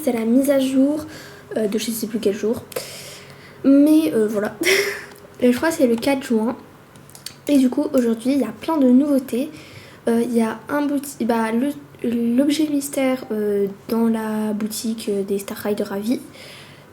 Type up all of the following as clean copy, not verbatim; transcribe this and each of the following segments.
c'est la mise à jour de je sais plus quel jour. Mais voilà. Je crois que c'est le 4 juin. Et du coup, aujourd'hui, il y a plein de nouveautés. Il y a l'objet mystère dans la boutique des Star Rider à vie.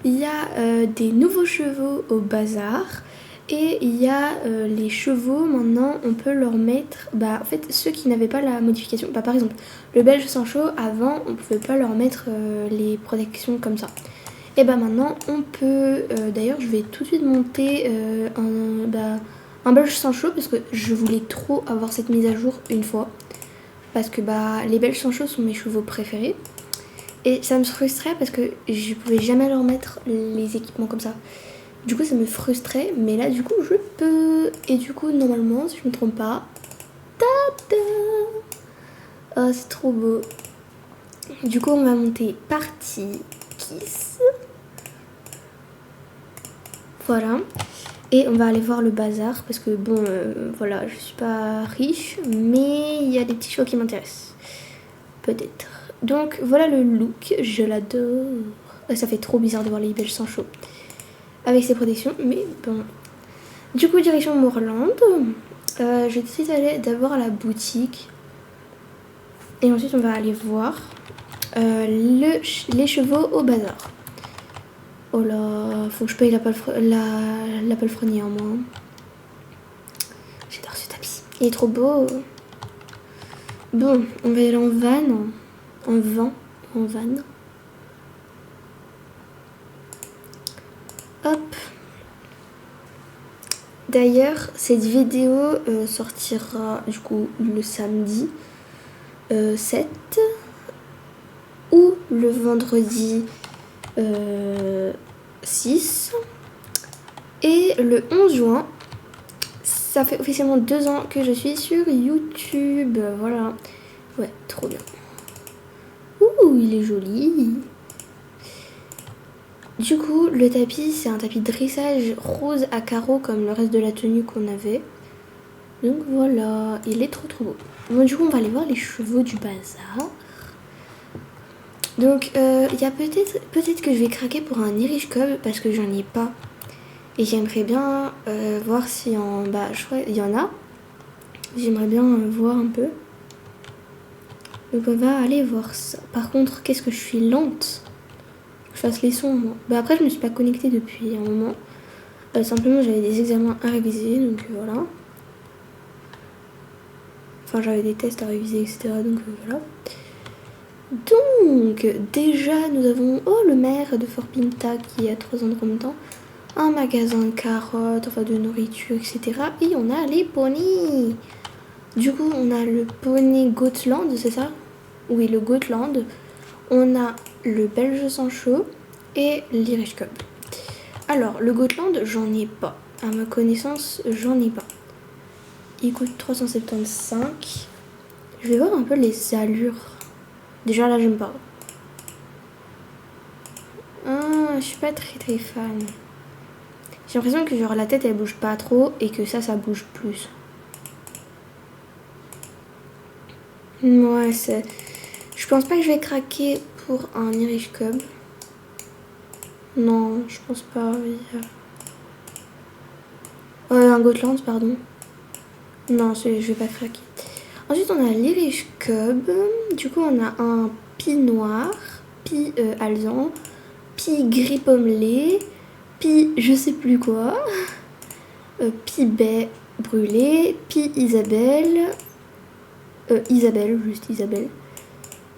Il y a des nouveaux chevaux au bazar. Et il y a les chevaux, maintenant, on peut leur mettre... en fait, ceux qui n'avaient pas la modification... par exemple, le belge Sancho, avant, on ne pouvait pas leur mettre les protections comme ça. Et maintenant, on peut... d'ailleurs, je vais tout de suite monter un belge Sancho, parce que je voulais trop avoir cette mise à jour une fois. Parce que les belges Sancho sont mes chevaux préférés. Et ça me frustrait parce que je pouvais jamais leur mettre les équipements comme ça. Du coup, ça me frustrait, mais là, du coup, je peux. Et du coup, normalement, si je me trompe pas... Tada! Oh, c'est trop beau. Du coup, on va monter partie Kiss. Voilà. Et on va aller voir le bazar, parce que bon, voilà, je suis pas riche, mais il y a des petits chevaux qui m'intéressent. Peut-être. Donc, voilà le look, je l'adore. Ça fait trop bizarre de voir les belges sans chaud. Avec ses protections, mais bon. Du coup, direction Moorland. Je décide d'aller d'abord à la boutique. Et ensuite, on va aller voir les chevaux au bazar. Oh là, faut que je paye la palefrenière, moi. J'adore ce tapis. Il est trop beau. Bon, on va y aller en van. En van. Hop. D'ailleurs, cette vidéo sortira du coup le samedi 7 ou le vendredi 6 et le 11 juin. Ça fait officiellement 2 ans que je suis sur YouTube. Voilà. Ouais, trop bien. Ouh, il est joli. Du coup, le tapis, c'est un tapis de dressage rose à carreaux comme le reste de la tenue qu'on avait. Donc voilà, il est trop beau. Bon, du coup, on va aller voir les chevaux du bazar. Donc, il y a peut-être que je vais craquer pour un Irish Cub parce que j'en ai pas. Et j'aimerais bien voir si je crois il y en a. J'aimerais bien voir un peu. Donc on va aller voir ça. Par contre, qu'est-ce que je suis lente. Je fasse les sons, moi. Après, je me suis pas connectée depuis un moment. Simplement, j'avais des examens à réviser, donc voilà. Enfin, j'avais des tests à réviser, etc. Donc voilà. Donc, déjà, nous avons le maire de Fort Pinta qui a 3 ans en même temps. Un magasin de carottes, enfin de nourriture, etc. Et on a les poneys. Du coup, on a le poney Gotland, c'est ça? Oui, le Gotland. On a le belge Sancho et l'Irish Cub. Alors, le Gotland, j'en ai pas. À ma connaissance, j'en ai pas. Il coûte 375. Je vais voir un peu les allures. Déjà, là, j'aime pas. Je suis pas très fan. J'ai l'impression que genre la tête, elle bouge pas trop et que ça bouge plus. Ouais, c'est... Je pense pas que je vais craquer pour un Irish Cub. Non, je pense pas. Un Gotland, pardon. Non, je vais pas craquer. Ensuite, on a l'Irish Cub. Du coup, on a un pie noir, pie alezan, pie gris pommelé, pie je sais plus quoi, pie baie brûlée, pie Isabelle, juste Isabelle.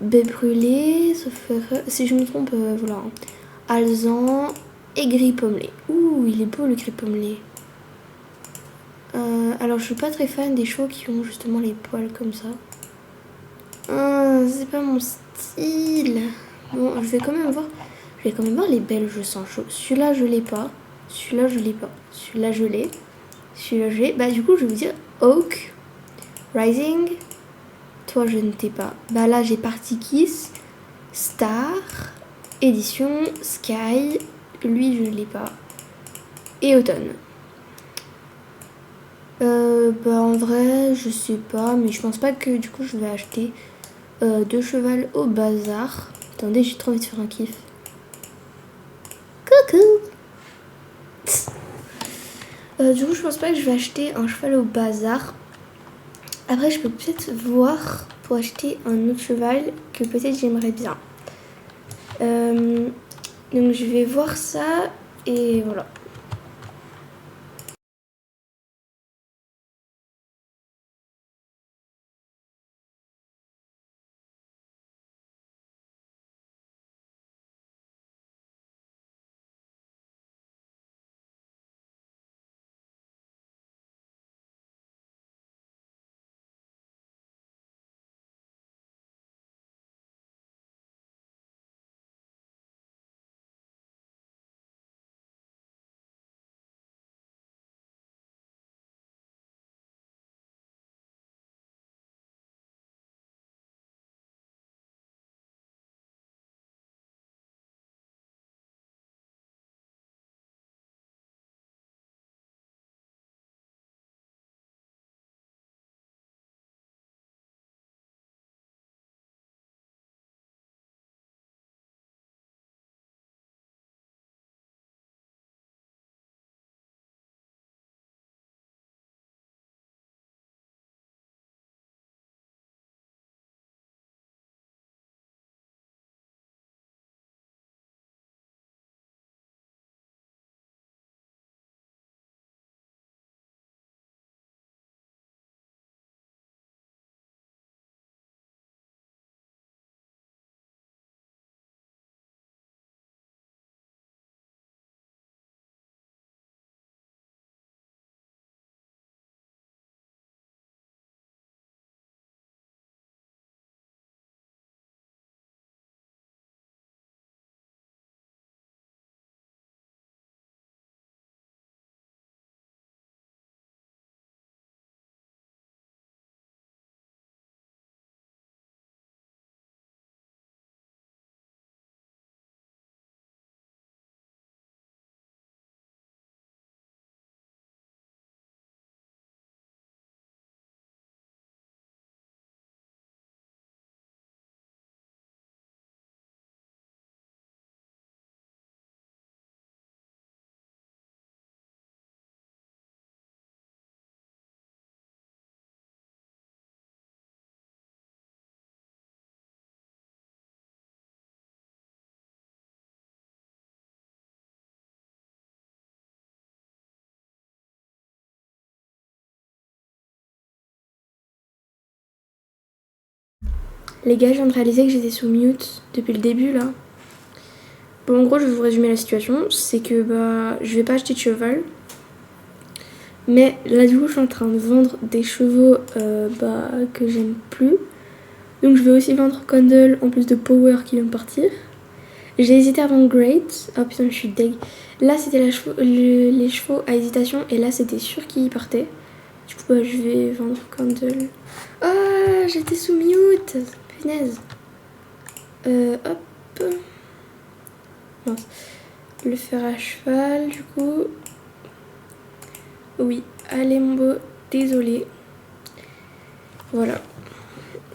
Baie brûlée, sauf si je me trompe, voilà. Alezan et gris pommelé. Ouh, il est beau le gris pommelé. Alors je suis pas très fan des chevaux qui ont justement les poils comme ça. C'est pas mon style. Bon, je vais quand même voir les belges sans chaud. Celui-là je l'ai pas. Celui-là je l'ai pas. Celui-là je l'ai. Celui-là je l'ai. Du coup je vais vous dire Oak, Rising. Toi je ne t'ai pas. Là j'ai Party Kiss, Star, Édition, Sky. Lui je l'ai pas. Et Automne. En vrai, je sais pas, mais je pense pas que du coup je vais acheter 2 chevals au bazar. Attendez, j'ai trop envie de faire un kiff. Coucou. Du coup, je pense pas que je vais acheter un cheval au bazar. Après, je peux peut-être voir pour acheter un autre cheval que peut-être j'aimerais bien. Donc, je vais voir ça et voilà. Les gars, je viens de réaliser que j'étais sous mute depuis le début là. Bon, en gros, je vais vous résumer la situation. C'est que je vais pas acheter de cheval. Mais là, du coup, je suis en train de vendre des chevaux que j'aime plus. Donc, je vais aussi vendre Condell en plus de Power qui vient de partir. J'ai hésité à vendre Great. Oh putain, je suis deg. Là, c'était les chevaux à hésitation. Et là, c'était sûr qu'ils partaient. Du coup, je vais vendre Condell. Ah, j'étais sous mute. Punaise. Hop. Mince. Le fer à cheval, du coup. Oui, allez mon beau, désolé. Voilà.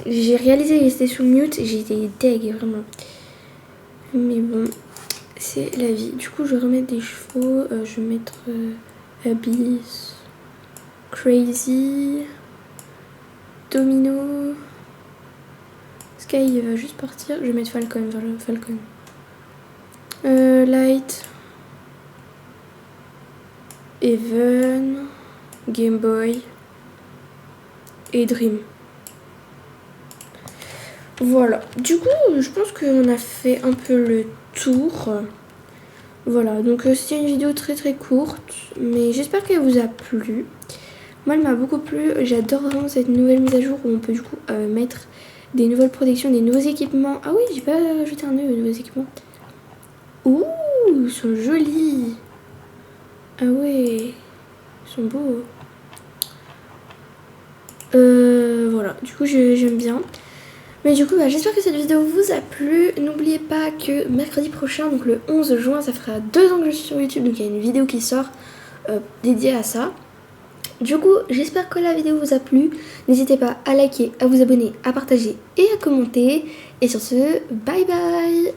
J'ai réalisé que c'était sous mute et j'ai été deg, vraiment. Mais bon, c'est la vie. Du coup, je vais remettre des chevaux. Je vais mettre Abyss, Crazy, Domino. Sky, il va juste partir. Je vais mettre Falcon, voilà, Falcon. Light, Even, Game Boy et Dream. Voilà, du coup je pense qu'on a fait un peu le tour. Voilà, donc c'était une vidéo très très courte, mais j'espère qu'elle vous a plu. Moi elle m'a beaucoup plu, j'adore vraiment cette nouvelle mise à jour où on peut du coup mettre des nouvelles protections, des nouveaux équipements. Ah oui, j'ai pas ajouté un nouveau équipement. Ouh, ils sont jolis. Ah ouais, ils sont beaux. Voilà, du coup j'aime bien. Mais du coup, j'espère que cette vidéo vous a plu. N'oubliez pas que mercredi prochain, donc le 11 juin, ça fera 2 ans que je suis sur YouTube. Donc il y a une vidéo qui sort dédiée à ça. Du coup, j'espère que la vidéo vous a plu. N'hésitez pas à liker, à vous abonner, à partager et à commenter. Et sur ce, bye bye.